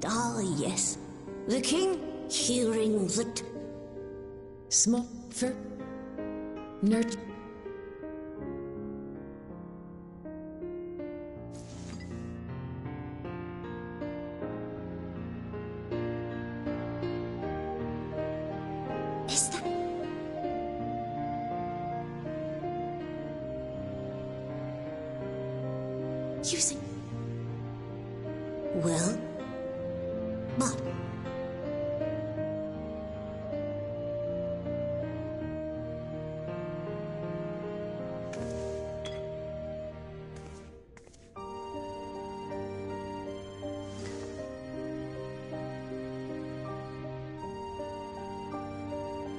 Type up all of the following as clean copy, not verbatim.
Ah, yes. The king, hearing that... Small, fur, nerd. Is that... using... Well... but...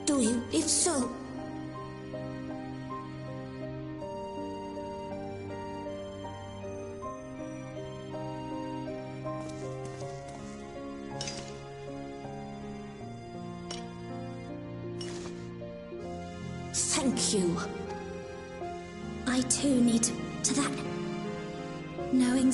Do you? If so... Thank you. I too need to that. Knowing.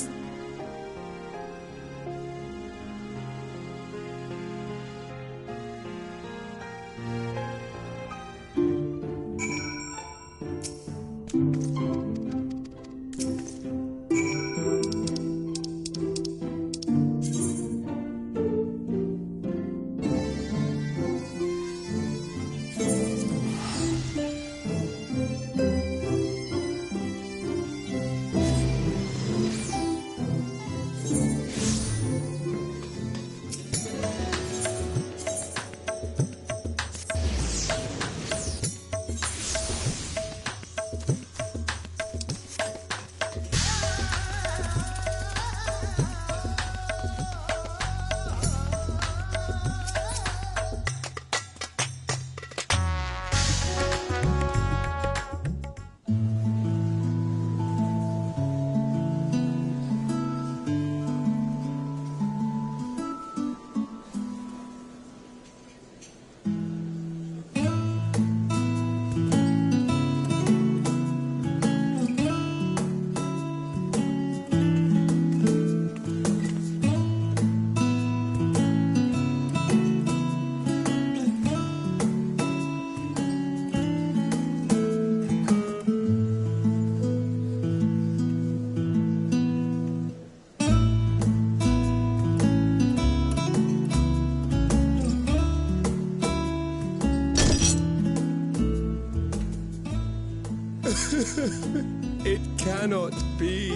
It cannot be.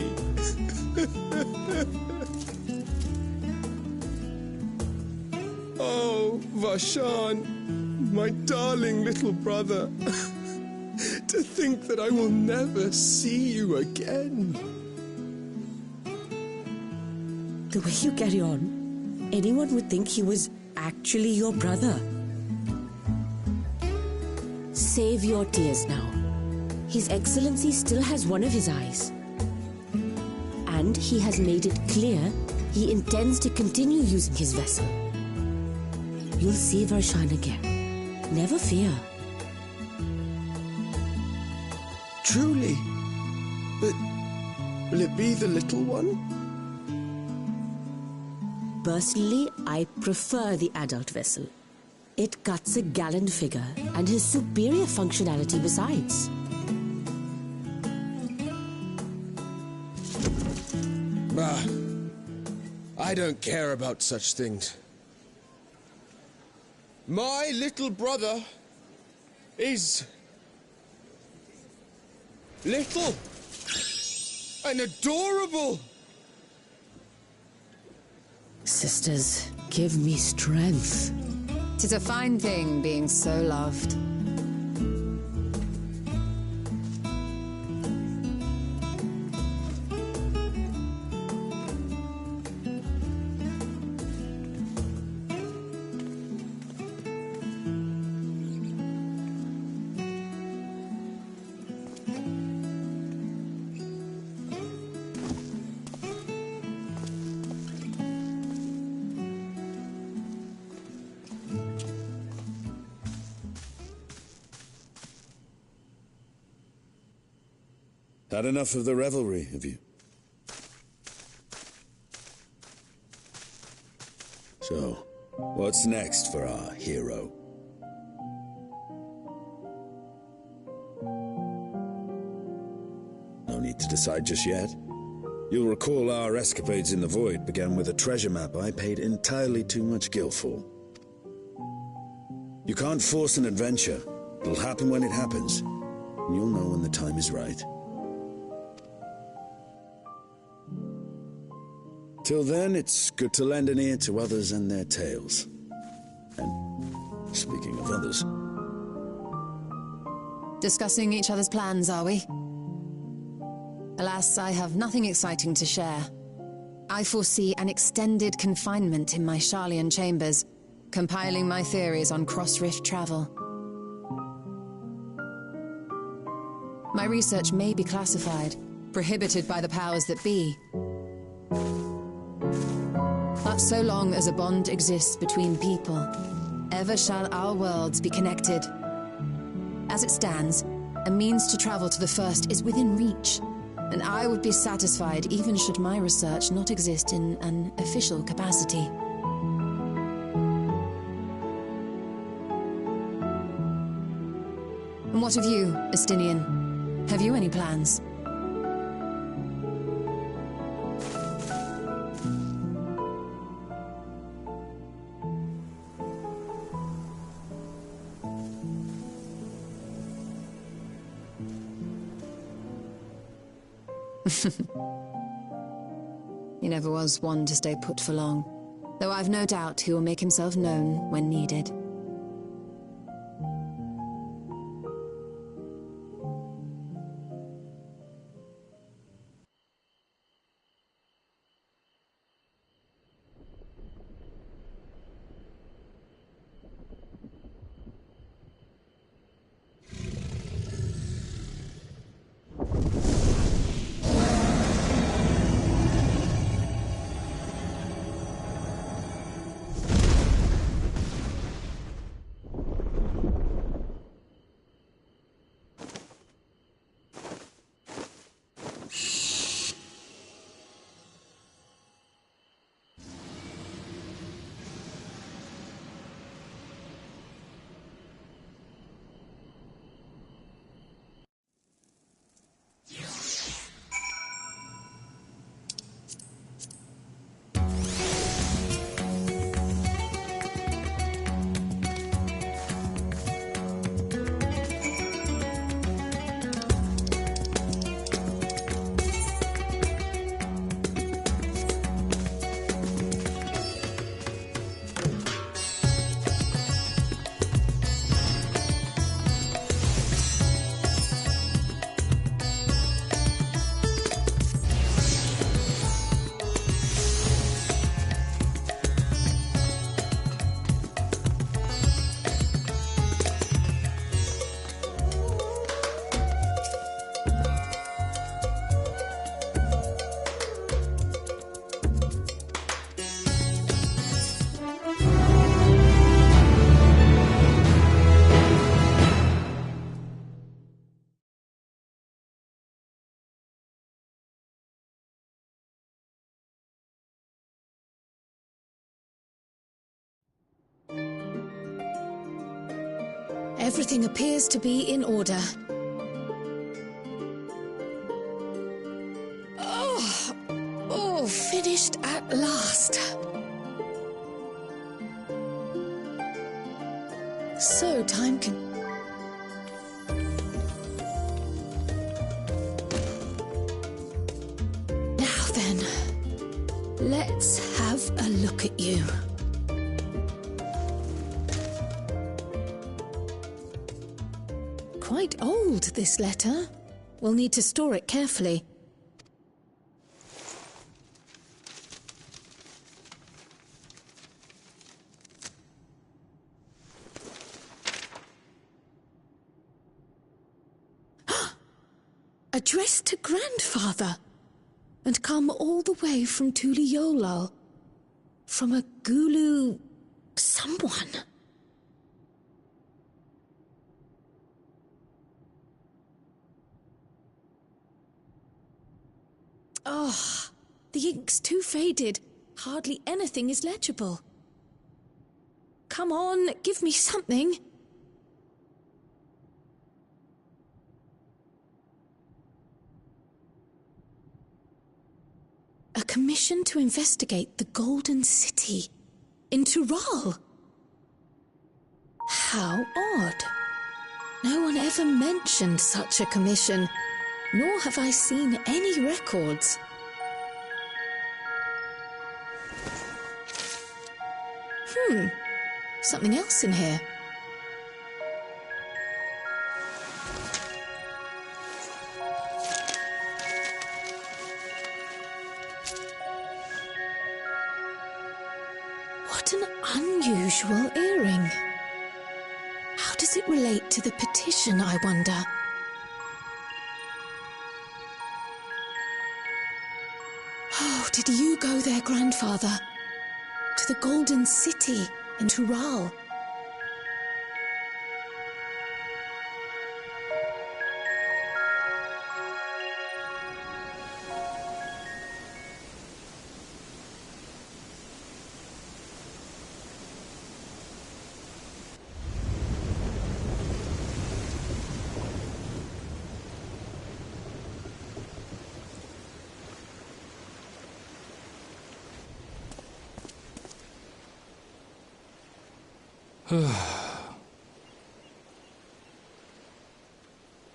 Oh, Vashan, my darling little brother. To think that I will never see you again. The way you carry on, anyone would think he was actually your brother. Save your tears now. His Excellency still has one of his eyes. And he has made it clear he intends to continue using his vessel. You'll see Varshan again. Never fear. Truly? But will it be the little one? Personally, I prefer the adult vessel. It cuts a gallant figure and has superior functionality besides. I don't care about such things. My little brother is little and adorable. Sisters, give me strength. 'Tis a fine thing being so loved. Had enough of the revelry, have you? So, what's next for our hero? No need to decide just yet. You'll recall our escapades in the Void began with a treasure map I paid entirely too much gil for. You can't force an adventure. It'll happen when it happens, and you'll know when the time is right. Till then, it's good to lend an ear to others and their tales. And speaking of others... Discussing each other's plans, are we? Alas, I have nothing exciting to share. I foresee an extended confinement in my Sharlayan chambers, compiling my theories on cross-rift travel. My research may be classified, prohibited by the powers that be. But so long as a bond exists between people, ever shall our worlds be connected. As it stands, a means to travel to the first is within reach, and I would be satisfied even should my research not exist in an official capacity. And what of you, Estinian? Have you any plans? He never was one to stay put for long, though I've no doubt he will make himself known when needed. Everything appears to be in order. Oh, finished at last. So time can... Now then, let's have a look at you. Quite old, this letter. We'll need to store it carefully. Addressed to Grandfather, and come all the way from Tuliolal, from a Gulu... someone. Oh, the ink's too faded. Hardly anything is legible. Come on, give me something. A commission to investigate the Golden City in Tural. How odd. No one ever mentioned such a commission, nor have I seen any records. Something else in here. What an unusual earring. How does it relate to the petition, I wonder? Oh, did you go there, Grandfather? To the Golden City in Tural?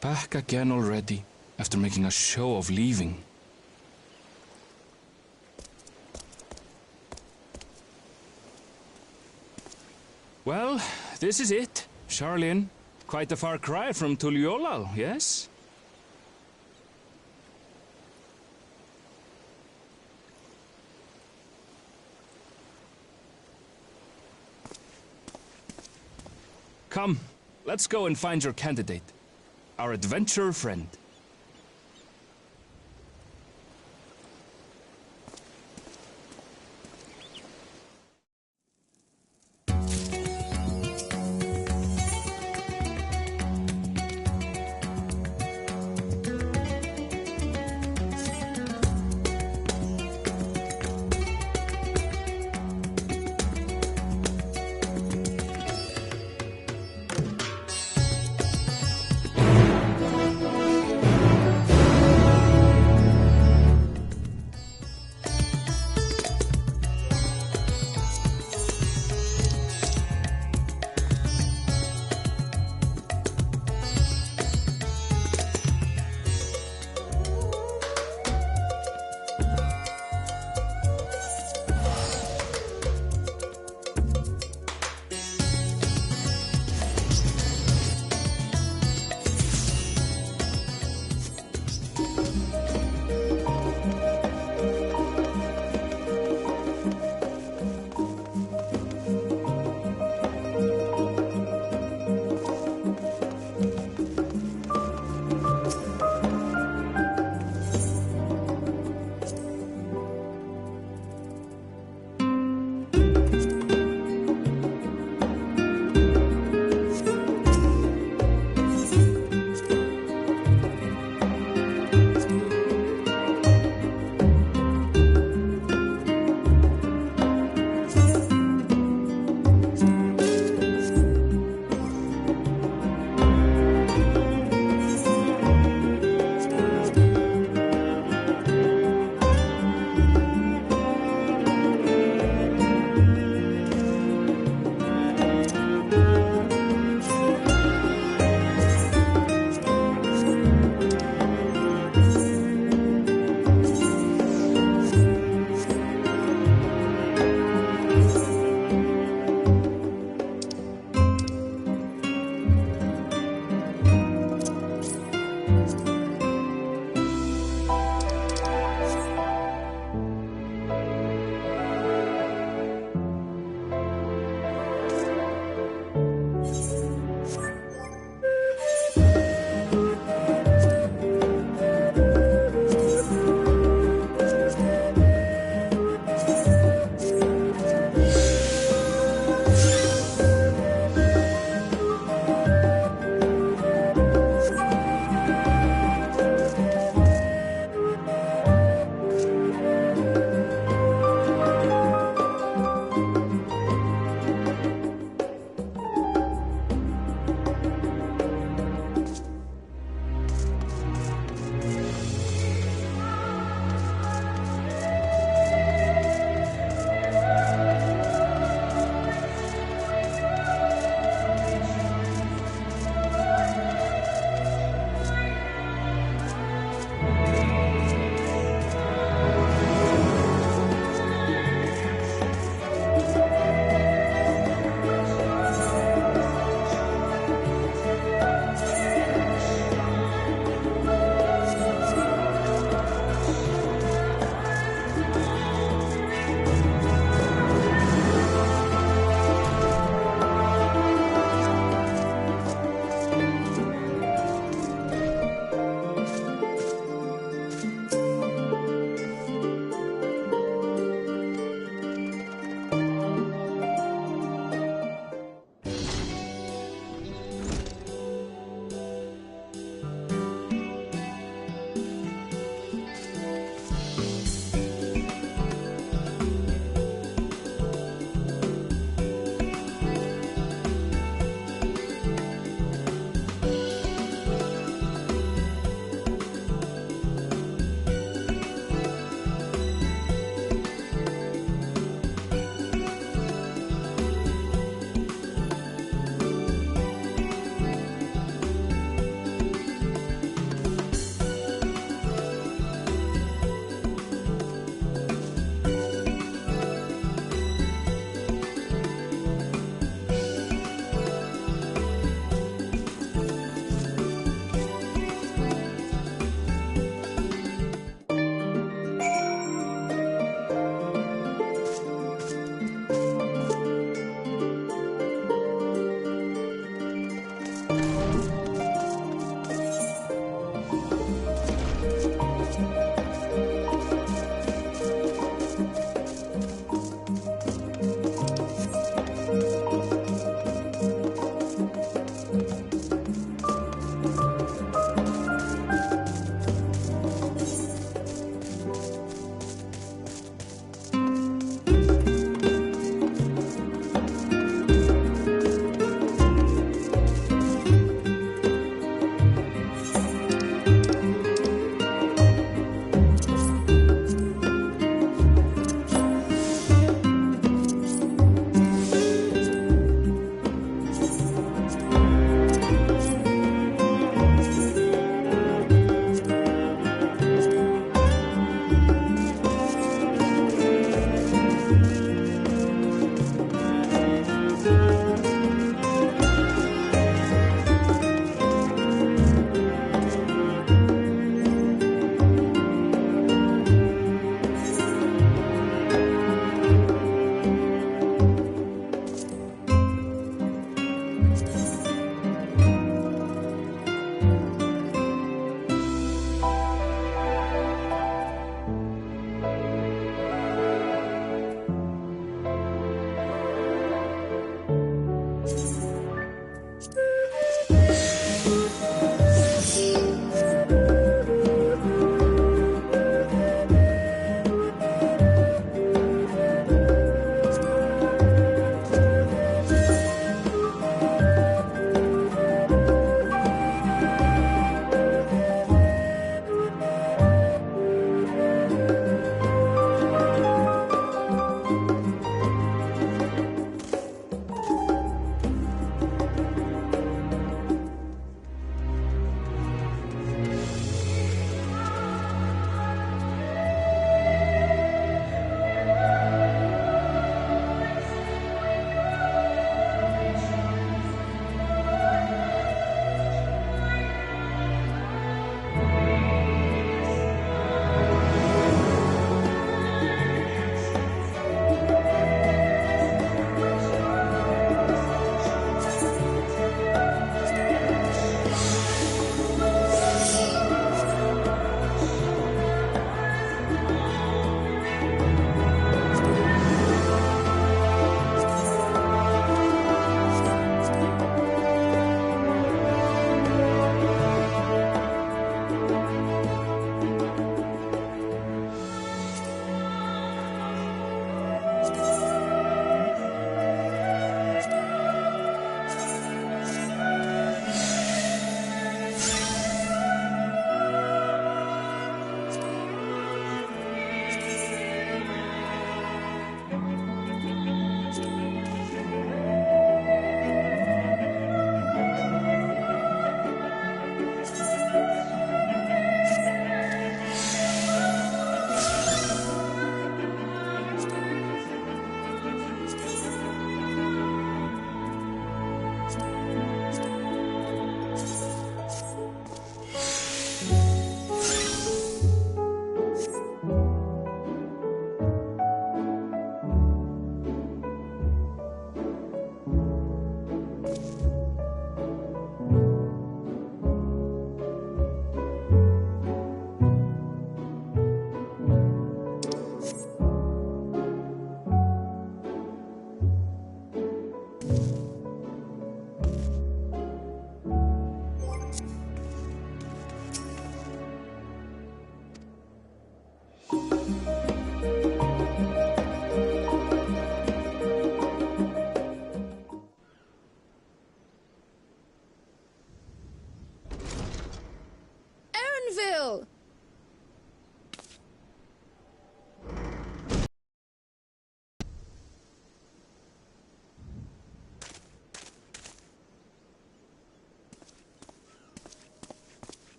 Back again already, after making a show of leaving. Well, this is it. Charlene, quite a far cry from Tuliolal, yes? Come, let's go and find your candidate. Our adventurer friend.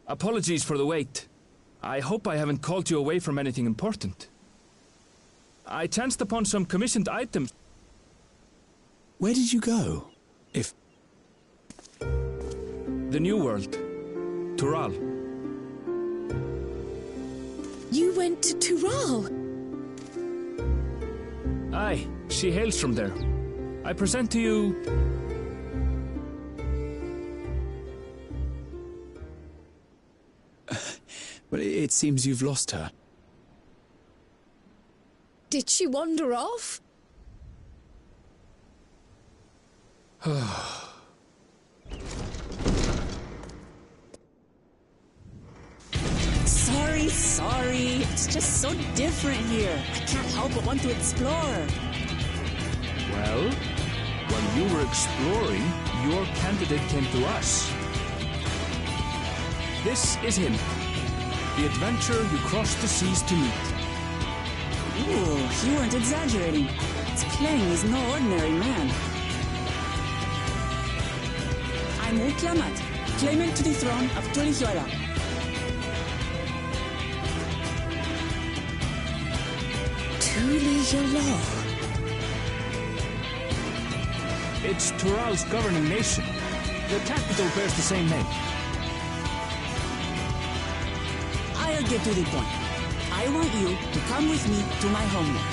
Apologies for the wait. I hope I haven't called you away from anything important. I chanced upon some commissioned items. Where did you go? If... The New World. Tural. You went to Tural? Aye, she hails from there. I present to you... Well, it seems you've lost her. Did she wander off? Sorry. It's just so different here. I can't help but want to explore. Well, while you were exploring, your candidate came to us. This is him. The adventurer you crossed the seas to meet. Ooh, you weren't exaggerating. It's plain he's no ordinary man. I'm Ukiamat, claimant to the throne of Tuliyola. Tuliyola. It's Tural's governing nation. The capital bears the same name. I'll get to the point. I want you to come with me to my homeland.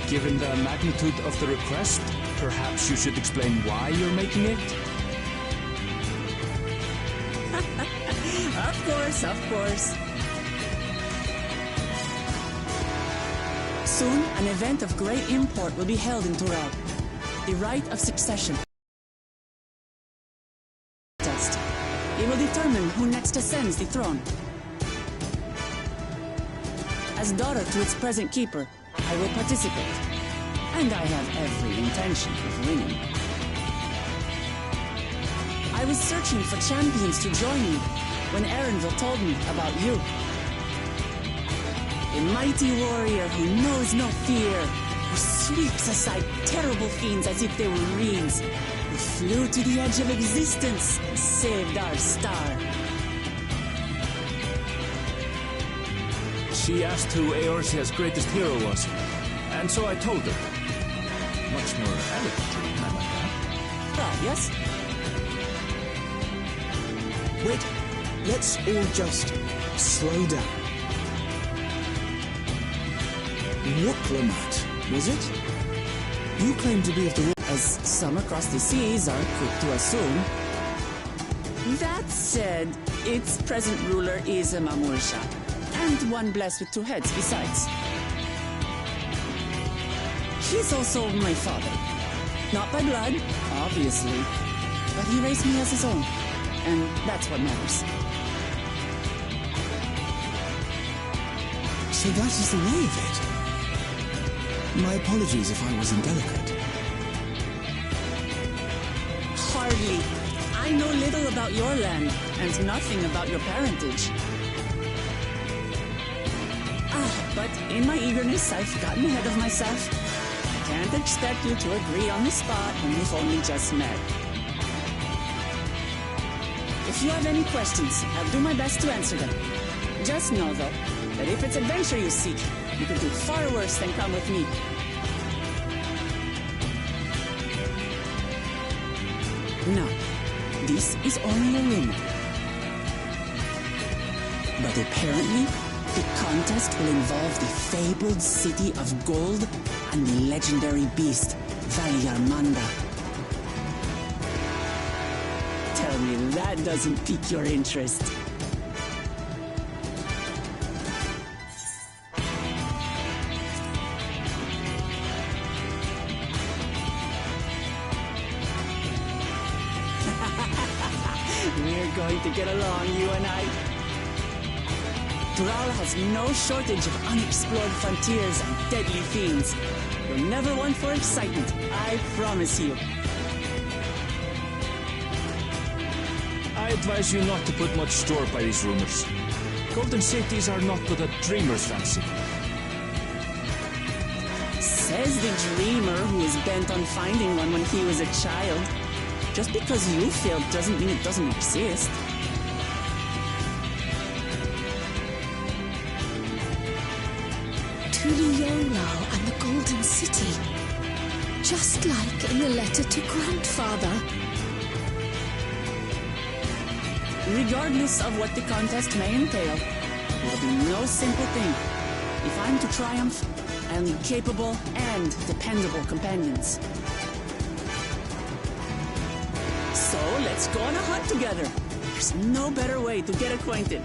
Given the magnitude of the request, perhaps you should explain why you're making it? Of course. Soon, an event of great import will be held in Tural. The Rite of Succession. Test. It will determine who next ascends the throne. As daughter to its present keeper, I will participate. And I have every intention of winning. I was searching for champions to join me when Erenville told me about you. A mighty warrior who knows no fear, who sweeps aside terrible fiends as if they were reeds, who flew to the edge of existence and saved our star. She asked who Eorzea's greatest hero was, and so I told her. Much more eloquently, I might add. Ah, yes? Wait, let's all just slow down. Wuklamat, was it? You claim to be of the... As some across the seas are quick to assume. That said, its present ruler is a Mamursha, and one blessed with two heads besides. He's also my father. Not by blood, obviously, but he raised me as his own, and that's what matters. So that is the way of it. My apologies if I was indelicate. Hardly. I know little about your land, and nothing about your parentage. But in my eagerness, I've gotten ahead of myself. I can't expect you to agree on the spot when we've only just met. If you have any questions, I'll do my best to answer them. Just know, though, that if it's adventure you seek, you could do far worse than come with me. No, this is only a rumor. But apparently, the contest will involve the fabled city of gold and the legendary beast, Valyarmanda. Tell me that doesn't pique your interest. We're going to get along, you and I. Tural has no shortage of unexplored frontiers and deadly fiends. You're never one for excitement, I promise you. I advise you not to put much store by these rumors. Golden cities are not but a dreamer's fancy. Says the dreamer who was bent on finding one when he was a child. Just because you failed doesn't mean it doesn't exist. Tuliyolo and the Golden City. Just like in the letter to Grandfather. Regardless of what the contest may entail, it will be no simple thing. If I'm to triumph, I'll need capable and dependable companions. So let's go on a hunt together. There's no better way to get acquainted.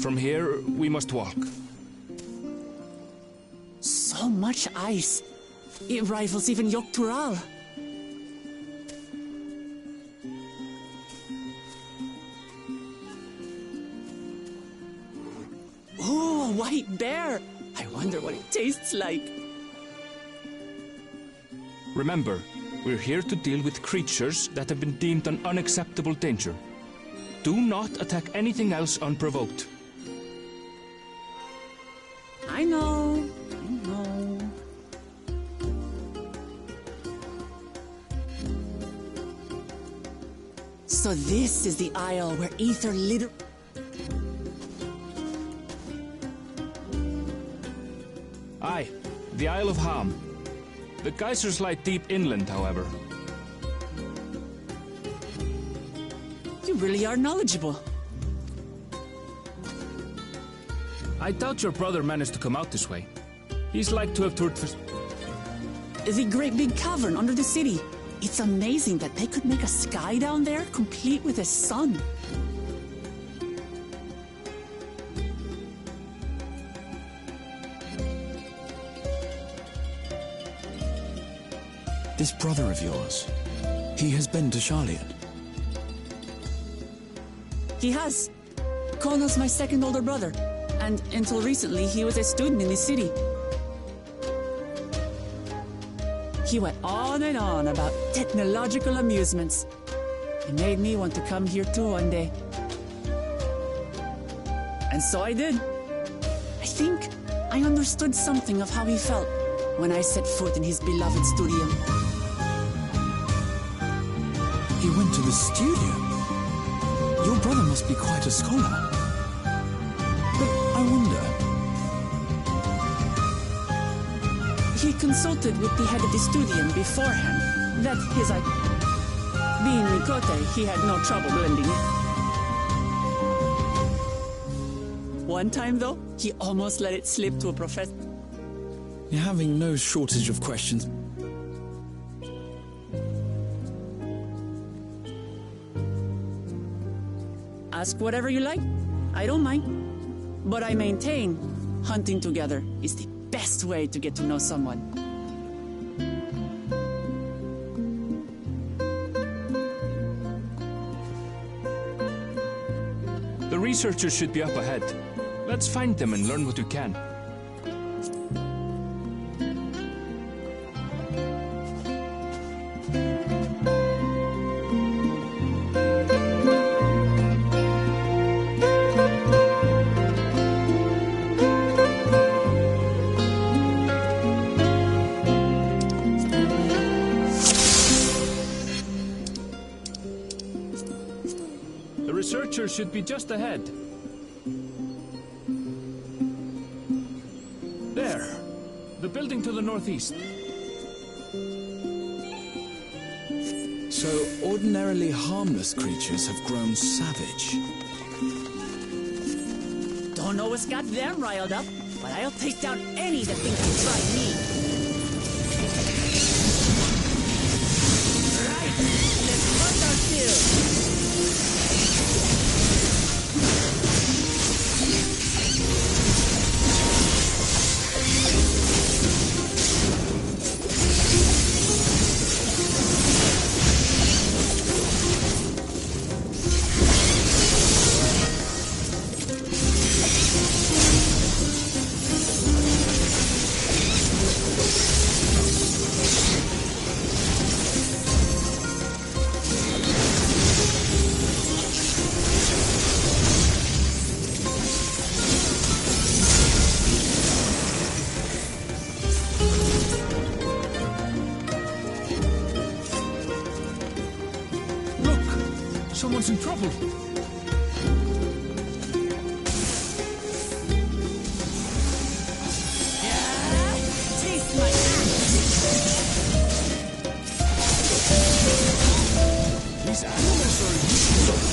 From here, we must walk. So much ice. It rivals even Yogg-Tural. Oh, a white bear! I wonder what it tastes like. Remember, we're here to deal with creatures that have been deemed an unacceptable danger. Do not attack anything else unprovoked. I know. So this is the isle where Ether literally... Aye, the Isle of Ham. The geysers lie deep inland, however. You really are knowledgeable. I doubt your brother managed to come out this way. He's like to have toured for... The great big cavern under the city. It's amazing that they could make a sky down there complete with a sun. This brother of yours, he has been to Charlian. He has. Kono's my second older brother, and until recently he was a student in the city. He went on and on about technological amusements. It made me want to come here too one day. And so I did. I think I understood something of how he felt when I set foot in his beloved studio. He went to the studio? Your brother must be quite a scholar. But I wonder... He consulted with the head of the studium beforehand. That his being Mikote, he had no trouble blending in. One time, though, he almost let it slip to a professor. You're having no shortage of questions. Ask whatever you like. I don't mind. But I maintain hunting together is the best way to get to know someone. The researchers should be up ahead. Let's find them and learn what we can. Researchers should be just ahead. There. The building to the northeast. So, ordinarily harmless creatures have grown savage. Don't know what's got them riled up, but I'll take down any that think to try me. Right, let's hunt our fill. Someone's in trouble. Taste my axe. These animals are useless.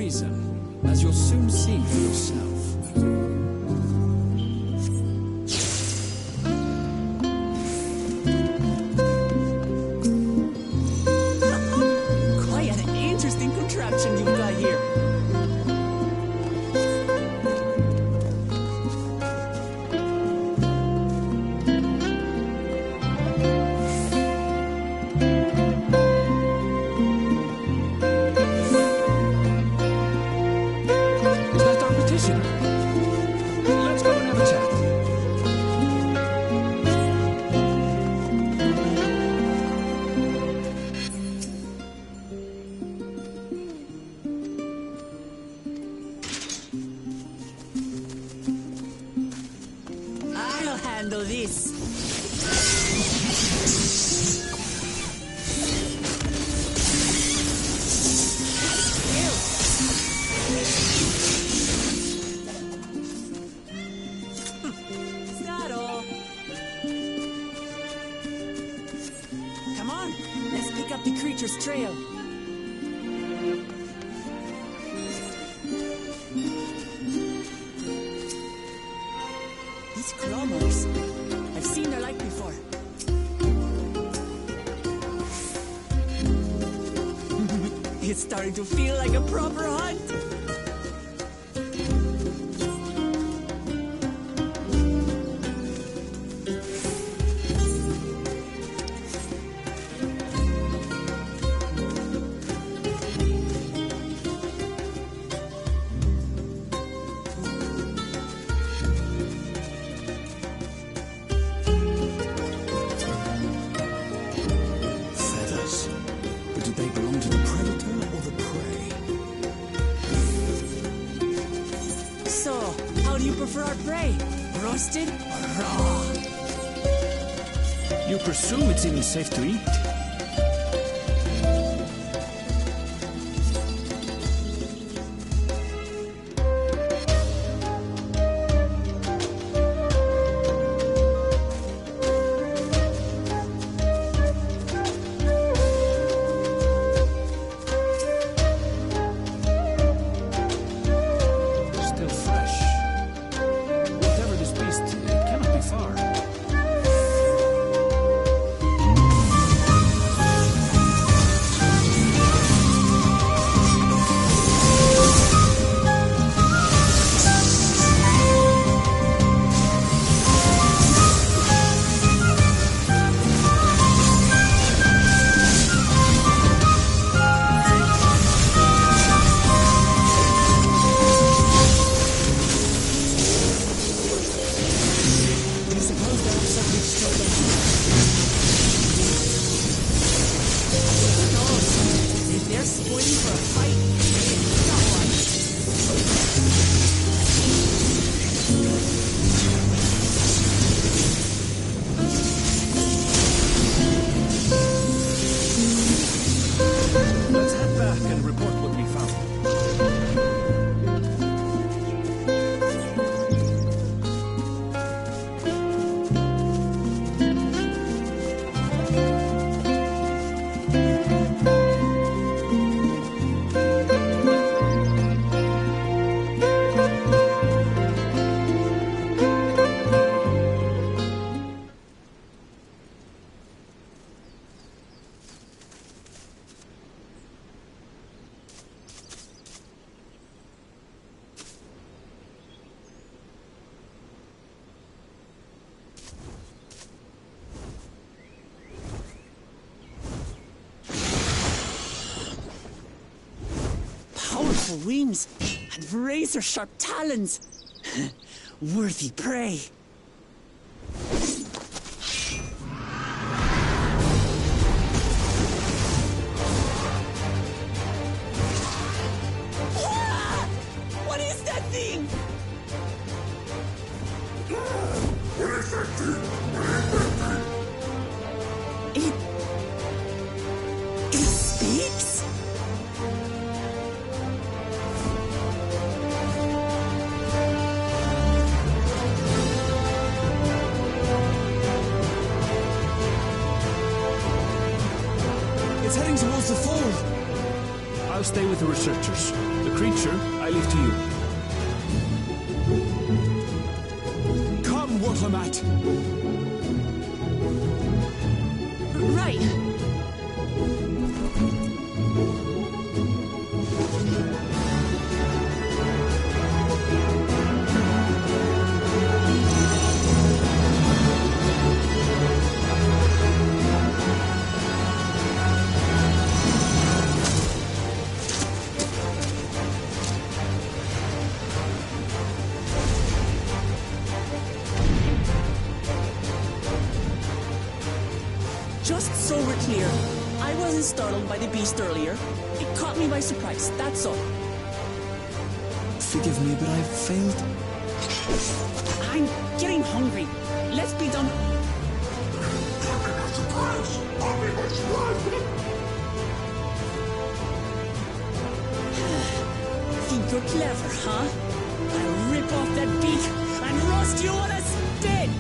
reason, as you'll soon see for yourself. Quite an interesting contraption you've got here. Let's go and have a chat. I'll handle this. It's not all. Come on, let's pick up the creature's trail. These claw marks, I've seen their like before. It's starting to feel like a proper hunt. Feathers. But did they belong to the predator or the prey? So, how do you prefer our prey? Roasted or raw? You presume it's even safe to eat? Still fresh. Whatever this beast, it cannot be far. Do you suppose there are some big struggling? Who knows? If they're spoiling for a fight, not one. Let's head back and report what we found. Powerful wings and razor-sharp talons. Worthy prey. Ah! What is that thing? It speaks? I'll stay with the researchers. The creature, I leave to you. Come, Watermat! Right. Just so we're clear, I wasn't startled by the beast earlier. It caught me by surprise, that's all. Forgive me, but I've failed. I'm getting hungry. Let's be done. Think you're clever, huh? I'll rip off that beak and roast you on a spit!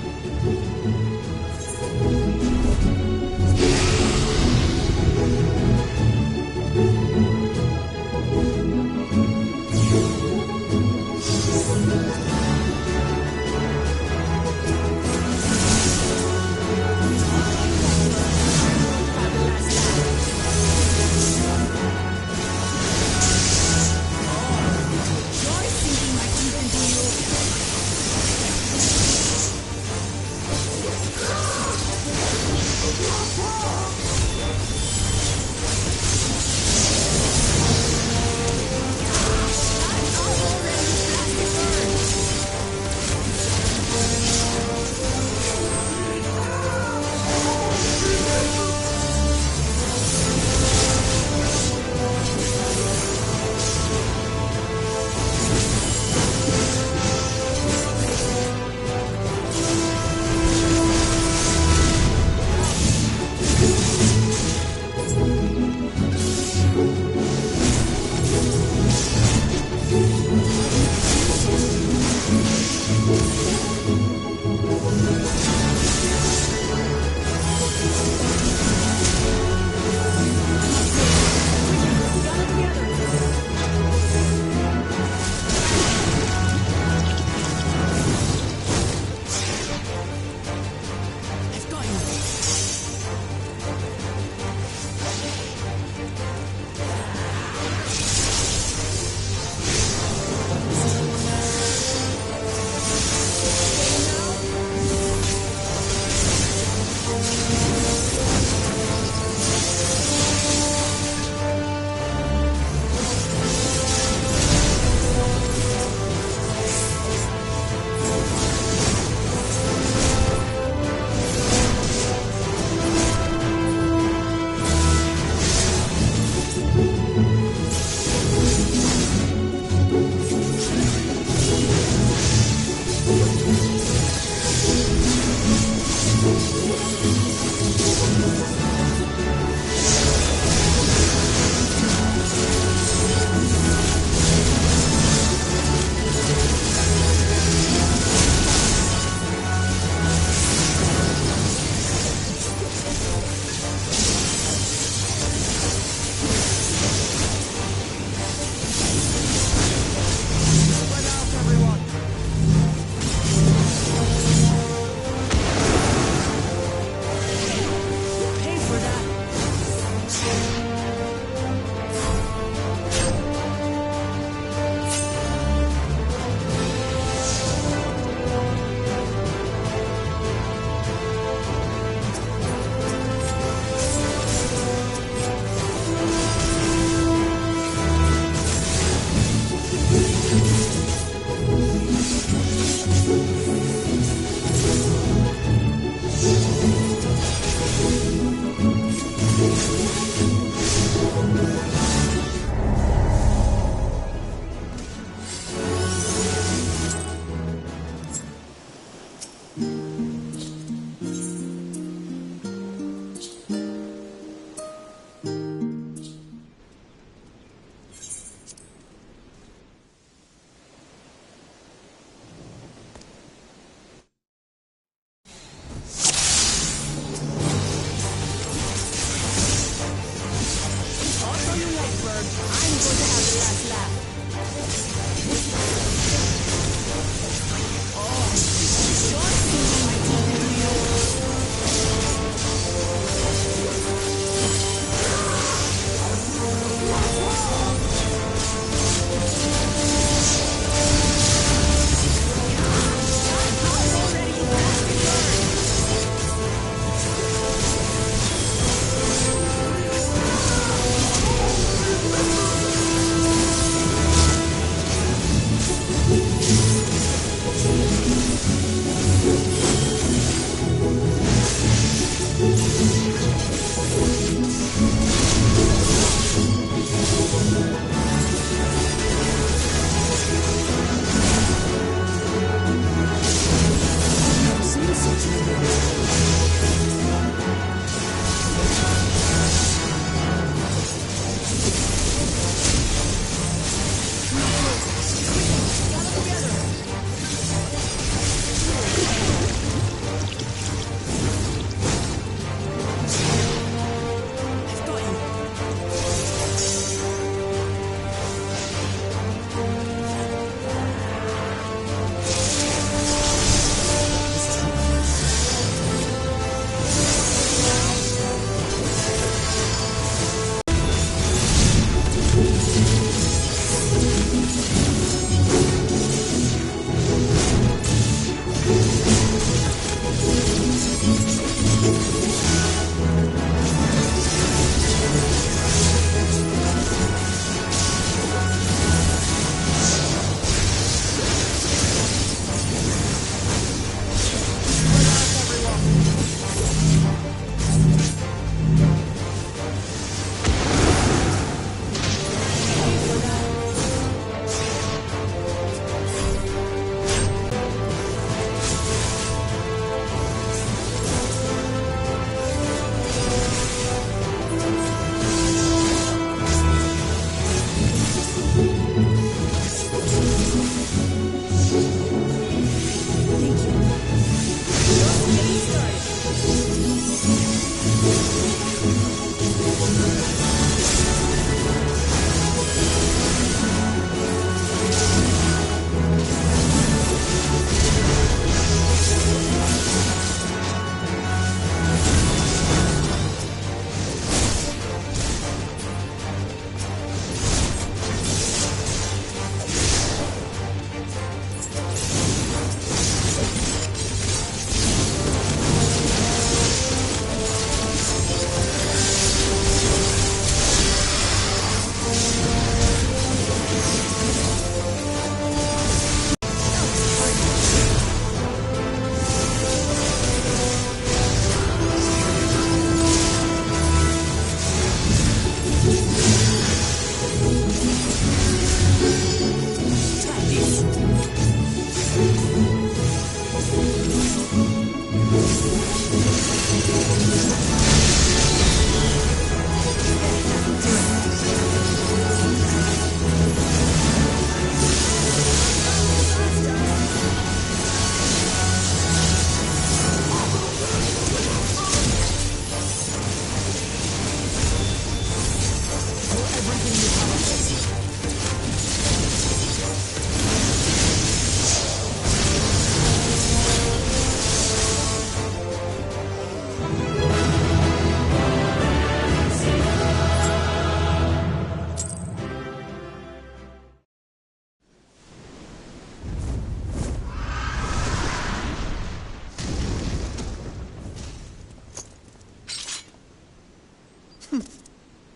I'm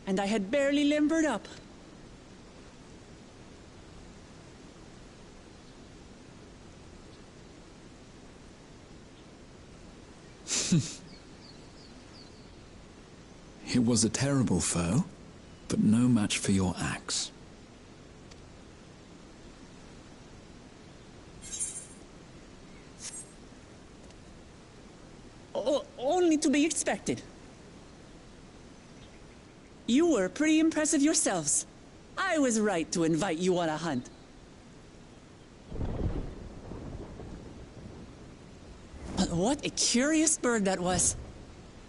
And I had barely limbered up. It was a terrible foe, but no match for your axe. Only to be expected. You were pretty impressive yourselves. I was right to invite you on a hunt. But what a curious bird that was.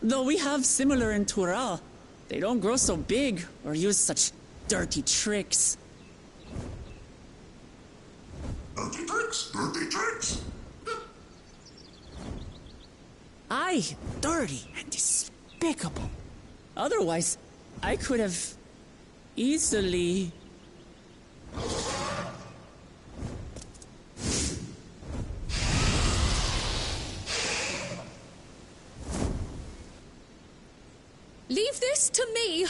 Though we have similar in Tural, they don't grow so big or use such dirty tricks. Dirty tricks, dirty tricks. Aye, dirty and despicable. Otherwise, I could have easily... Leave this to me!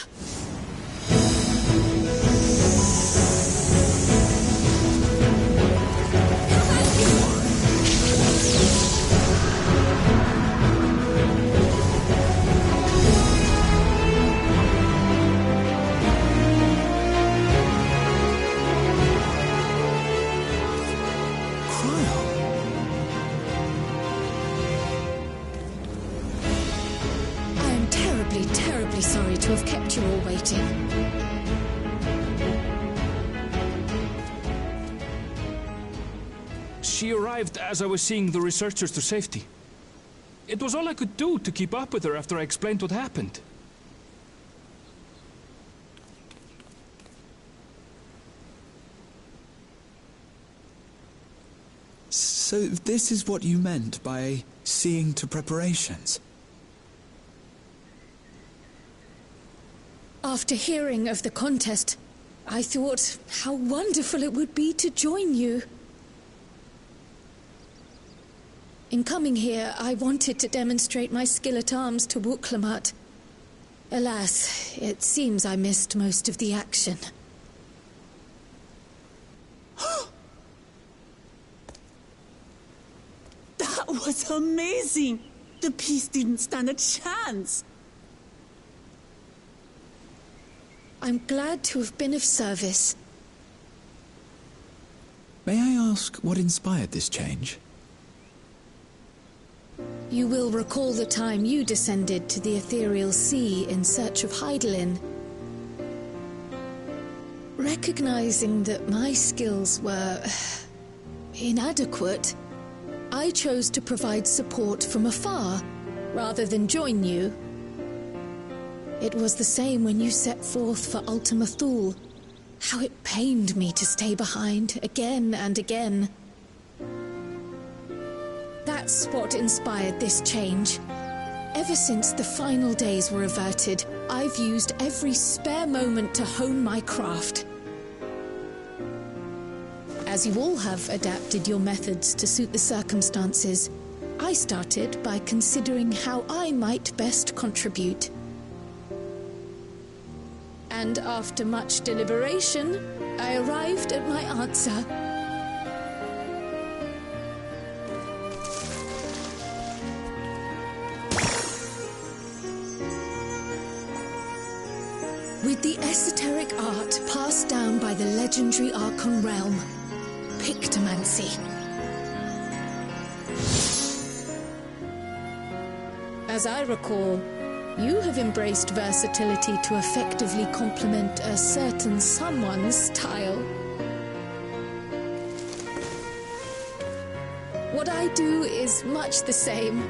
Terribly sorry to have kept you all waiting. She arrived as I was seeing the researchers to safety. It was all I could do to keep up with her after I explained what happened. So this is what you meant by seeing to preparations? After hearing of the contest, I thought how wonderful it would be to join you. In coming here, I wanted to demonstrate my skill at arms to Wuklamut. Alas, it seems I missed most of the action. That was amazing! The piece didn't stand a chance! I'm glad to have been of service. May I ask what inspired this change? You will recall the time you descended to the ethereal sea in search of Heidelin. Recognizing that my skills were inadequate, I chose to provide support from afar, rather than join you. It was the same when you set forth for Ultima Thule. How it pained me to stay behind, again and again. That's what inspired this change. Ever since the final days were averted, I've used every spare moment to hone my craft. As you all have adapted your methods to suit the circumstances, I started by considering how I might best contribute. And after much deliberation, I arrived at my answer. With the esoteric art passed down by the legendary Archon realm, Pictomancy. As I recall, you have embraced versatility to effectively complement a certain someone's style. What I do is much the same.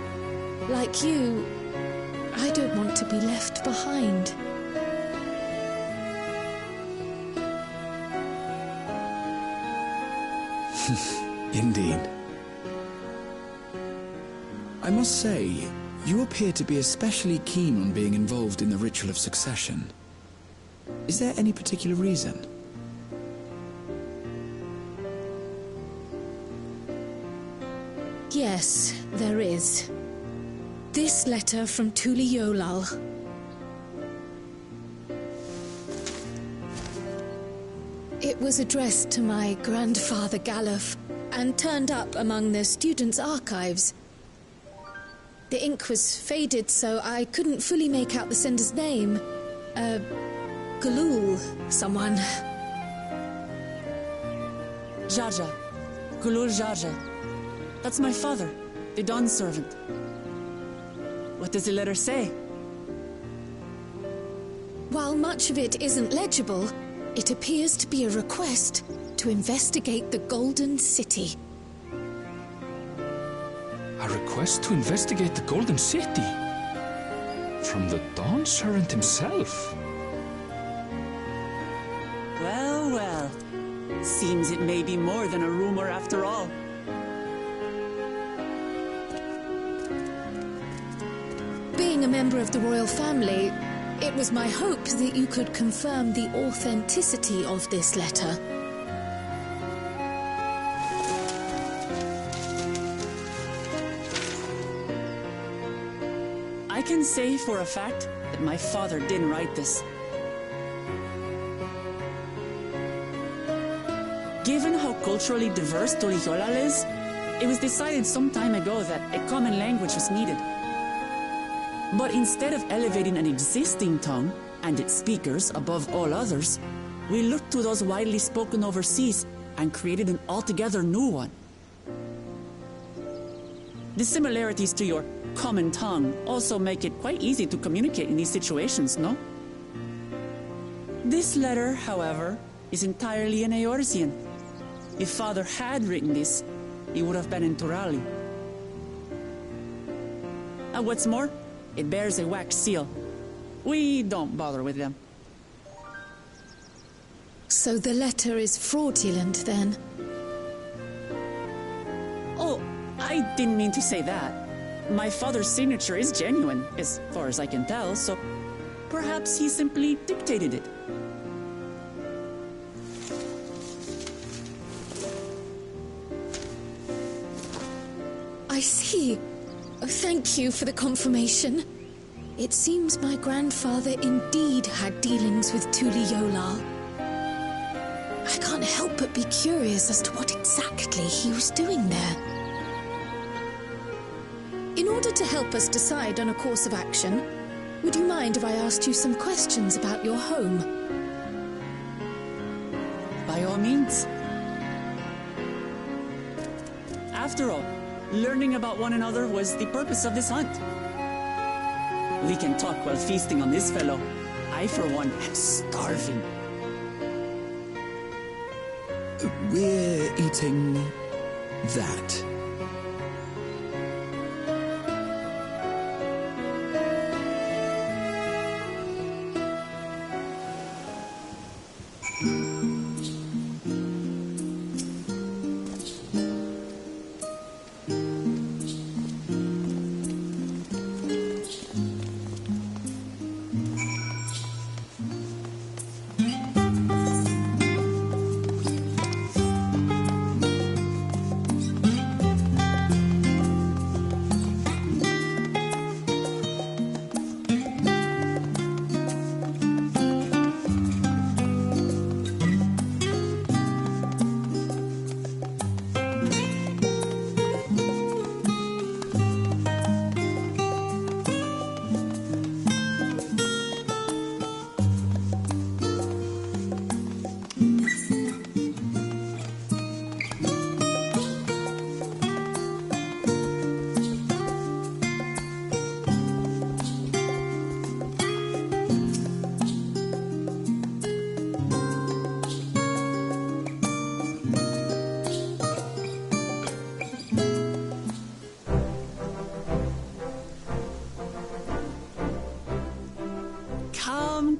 Like you, I don't want to be left behind. Indeed. I must say, you appear to be especially keen on being involved in the ritual of succession. Is there any particular reason? Yes, there is. This letter from Tuli Yolal. It was addressed to my grandfather Galuf and turned up among the students' archives. The ink was faded, so I couldn't fully make out the sender's name. Galul, someone. Jaja. Gulul Jaja. That's my father, the Dawn servant. What does the letter say? While much of it isn't legible, it appears to be a request to investigate the Golden City. A request to investigate the Golden City? From the Dawn servant himself? Well, well. Seems it may be more than a rumor after all. Being a member of the royal family, it was my hope that you could confirm the authenticity of this letter. I can say for a fact that my father didn't write this. Given how culturally diverse Toliholal is, it was decided some time ago that a common language was needed. But instead of elevating an existing tongue and its speakers above all others, we looked to those widely spoken overseas and created an altogether new one. The similarities to your common tongue also make it quite easy to communicate in these situations, no? This letter, however, is entirely in Eorzean. If Father had written this, he would have been in Turali. And what's more, it bears a wax seal. We don't bother with them. So the letter is fraudulent, then? Oh, I didn't mean to say that. My father's signature is genuine, as far as I can tell, so perhaps he simply dictated it. I see. Oh, thank you for the confirmation. It seems my grandfather indeed had dealings with Tuliyola. I can't help but be curious as to what exactly he was doing there. In order to help us decide on a course of action, would you mind if I asked you some questions about your home? By all means. After all, learning about one another was the purpose of this hunt. We can talk while feasting on this fellow. I, for one, am starving. We're eating that.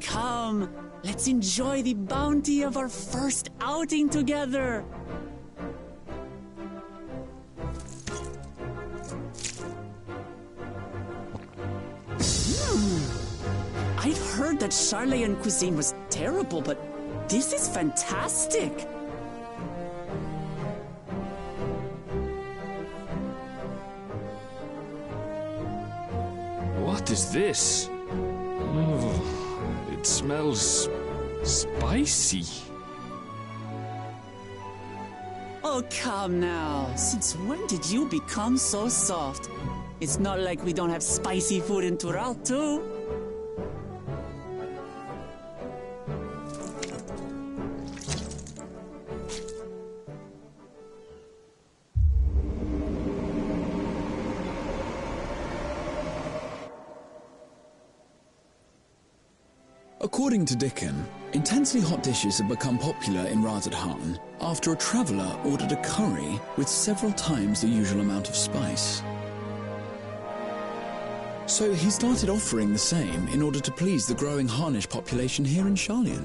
Come, let's enjoy the bounty of our first outing together. I'd heard that Charlayan cuisine was terrible, but this is fantastic. What is this? Oh, it smells spicy. Oh, come now. Since when did you become so soft? It's not like we don't have spicy food in Tural, too. According to Dickon, intensely hot dishes have become popular in Razadhan after a traveller ordered a curry with several times the usual amount of spice. So he started offering the same in order to please the growing Harnish population here in Charlayan.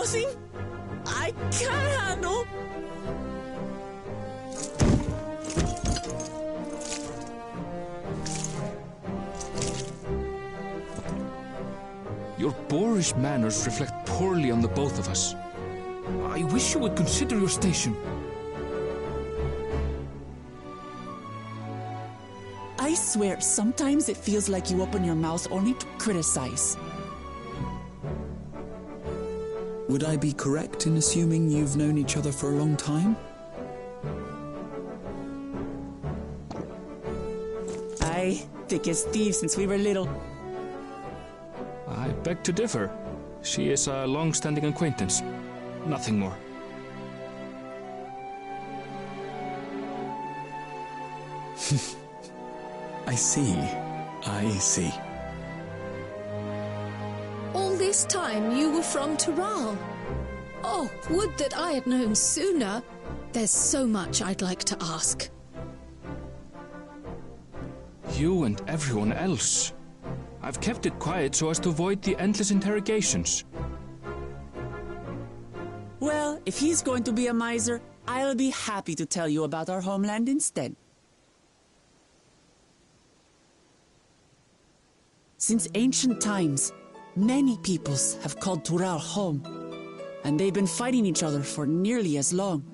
nothing I can't handle. Your boorish manners reflect poorly on the both of us. I wish you would consider your station. I swear, sometimes it feels like you open your mouth only to criticize. Would I be correct in assuming you've known each other for a long time? Aye, thick as thieves since we were little. I beg to differ. She is a long-standing acquaintance. Nothing more. I see. All this time you were from Tural. Oh, would that I had known sooner. There's so much I'd like to ask. You and everyone else. I've kept it quiet so as to avoid the endless interrogations. Well, if he's going to be a miser, I'll be happy to tell you about our homeland instead. Since ancient times, many peoples have called Tural home, and they've been fighting each other for nearly as long.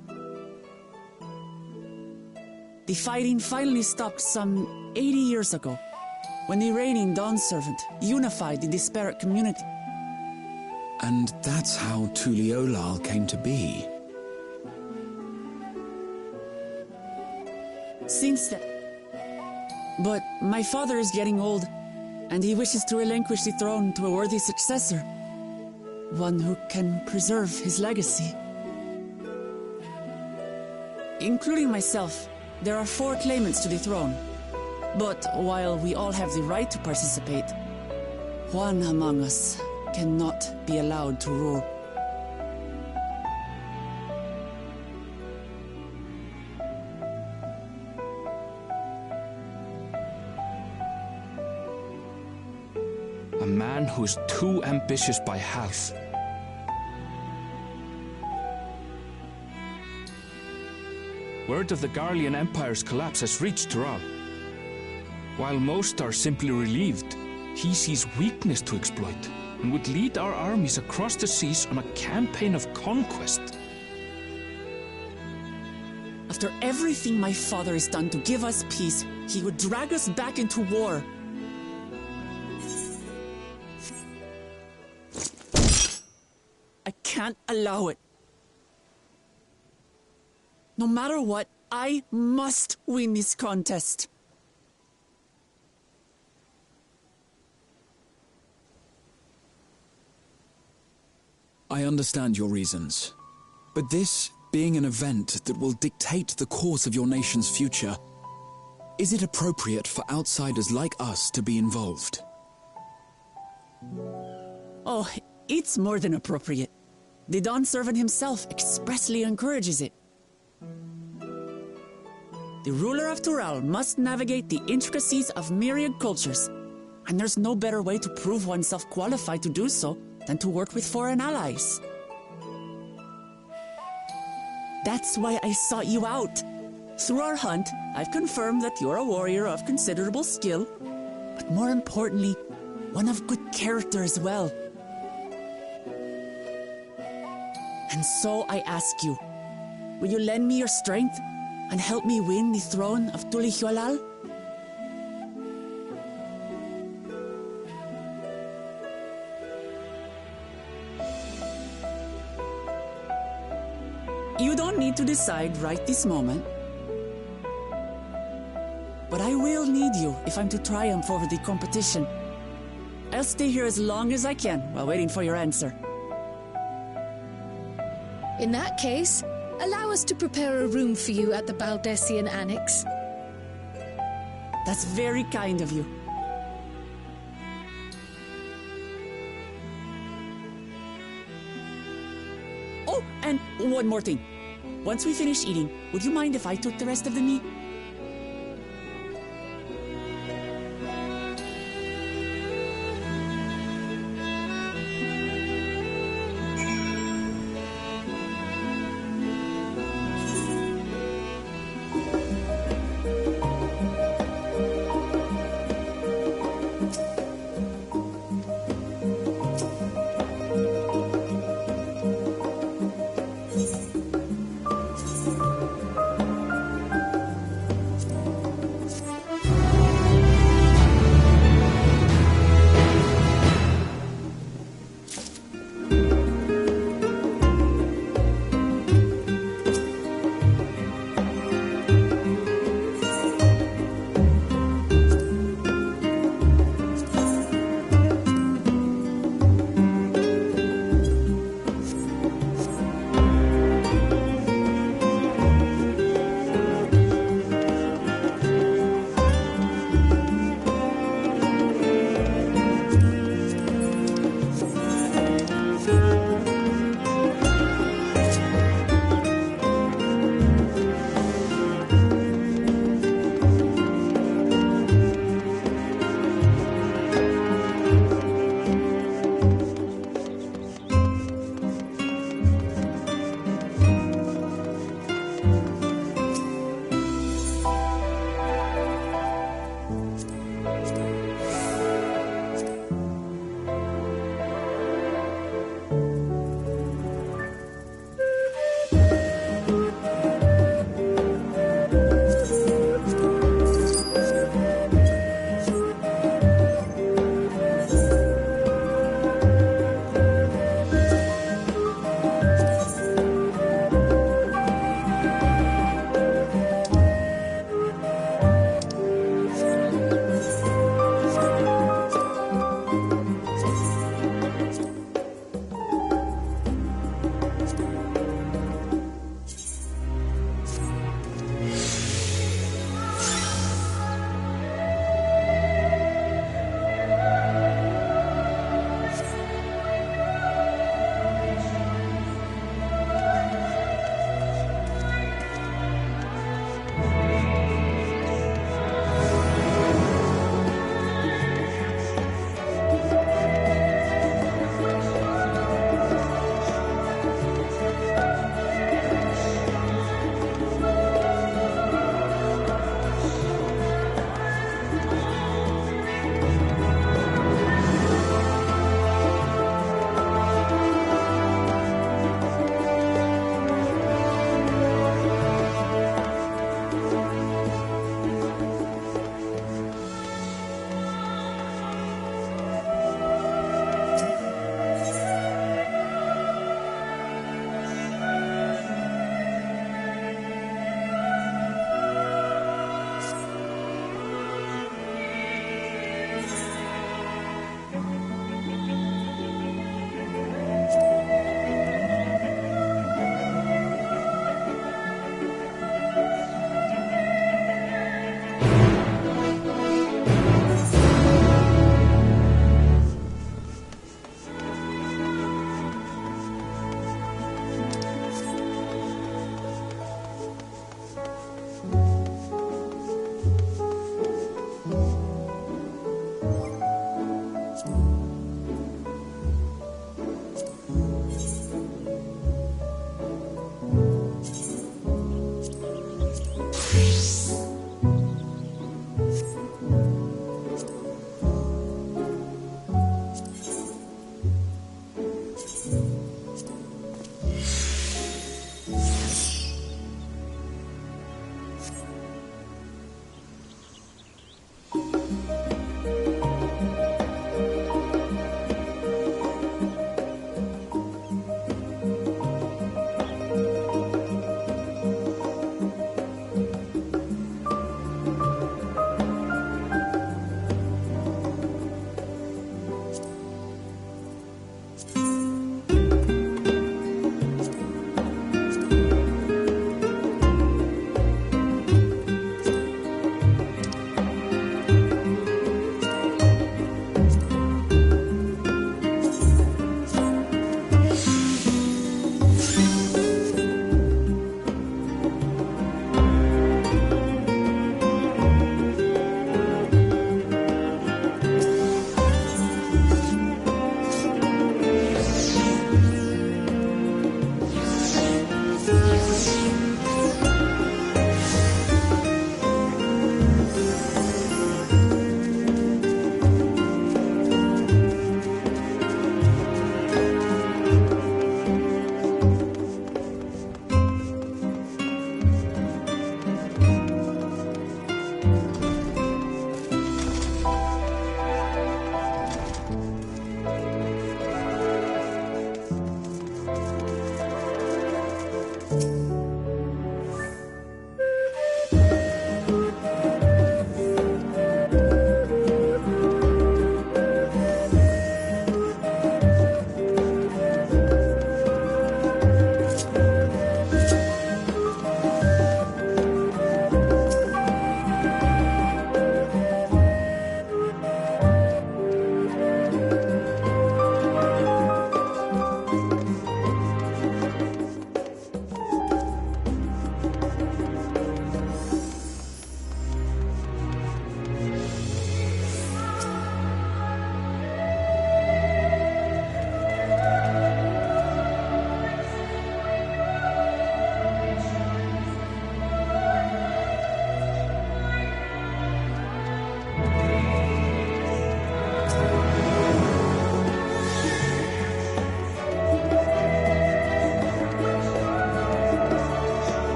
The fighting finally stopped some 80 years ago, when the reigning Dawn Servant unified the disparate community. And that's how Tuliolal came to be. Since then. But my father is getting old, and he wishes to relinquish the throne to a worthy successor. One who can preserve his legacy. Including myself, there are 4 claimants to the throne. But while we all have the right to participate, one among us cannot be allowed to rule. A man who is too ambitious by half. Word of the Garlean Empire's collapse has reached Tural. While most are simply relieved, he sees weakness to exploit and would lead our armies across the seas on a campaign of conquest. After everything my father has done to give us peace, he would drag us back into war. I can't allow it. No matter what, I must win this contest. I understand your reasons, but this being an event that will dictate the course of your nation's future, is it appropriate for outsiders like us to be involved? Oh, it's more than appropriate. The Dawn Servant himself expressly encourages it. The ruler of Tural must navigate the intricacies of myriad cultures, and there's no better way to prove oneself qualified to do so than to work with foreign allies. That's why I sought you out. Through our hunt, I've confirmed that you're a warrior of considerable skill, but more importantly, one of good character as well. And so I ask you, will you lend me your strength and help me win the throne of Tuliolal? You don't need to decide right this moment. But I will need you if I'm to triumph over the competition. I'll stay here as long as I can while waiting for your answer. In that case, allow us to prepare a room for you at the Baldessian Annex. That's very kind of you. Oh, and one more thing. Once we finish eating, would you mind if I took the rest of the meat?